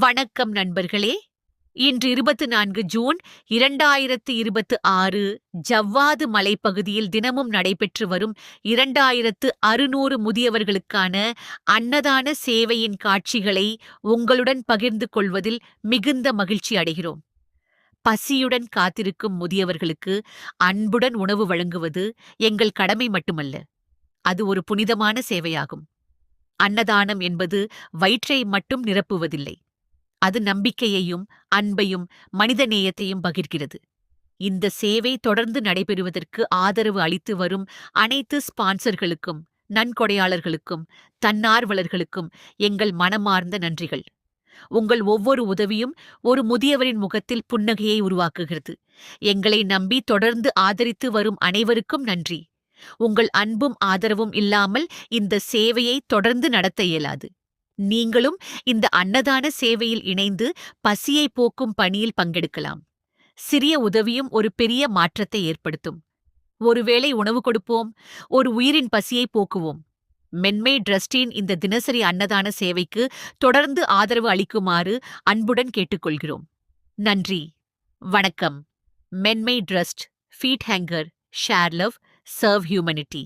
வணக்கம் நண்பர்களே. இன்று 24 ஜூன் 2026 ஜவ்வாது மலைப்பகுதியில் தினமும் நடைபெற்று வரும் 2600 முதியவர்களுக்கான அன்னதான சேவையின் காட்சிகளை உங்களுடன் பகிர்ந்து கொள்வதில் மிகுந்த மகிழ்ச்சி அடைகிறோம். பசியுடன் காத்திருக்கும் முதியவர்களுக்கு அன்புடன் உணவு வழங்குவது எங்கள் கடமை மட்டுமல்ல, அது ஒரு புனிதமான சேவையாகும். அன்னதானம் என்பது வயிற்றை மட்டும் நிரப்புவதில்லை, அது நம்பிக்கையையும் அன்பையும் மனிதநேயத்தையும் பகிர்கிறது. இந்த சேவை தொடர்ந்து நடைபெறுவதற்கு ஆதரவு அளித்து வரும் அனைத்து ஸ்பான்சர்களுக்கும், நன்கொடையாளர்களுக்கும், தன்னார்வலர்களுக்கும் எங்கள் மனமார்ந்த நன்றிகள். உங்கள் ஒவ்வொரு உதவியும் ஒரு முதியவரின் முகத்தில் புன்னகையை உருவாக்குகிறது. எங்களை நம்பி தொடர்ந்து ஆதரித்து வரும் அனைவருக்கும் நன்றி. உங்கள் அன்பும் ஆதரவும் இல்லாமல் இந்த சேவையை தொடர்ந்து நடத்த இயலாது. நீங்களும் இந்த அன்னதான சேவையில் இணைந்து பசியை போக்கும் பணியில் பங்கெடுக்கலாம். சிறிய உதவியும் ஒரு பெரிய மாற்றத்தை ஏற்படுத்தும். ஒருவேளை உணவு கொடுப்போம், ஒரு உயிரின் பசியை போக்குவோம். மென்மை ட்ரஸ்டின் இந்த தினசரி அன்னதான சேவைக்கு தொடர்ந்து ஆதரவு அளிக்குமாறு அன்புடன் கேட்டுக்கொள்கிறோம். நன்றி. வணக்கம். மென்மை trust, feed hunger, share love, serve humanity.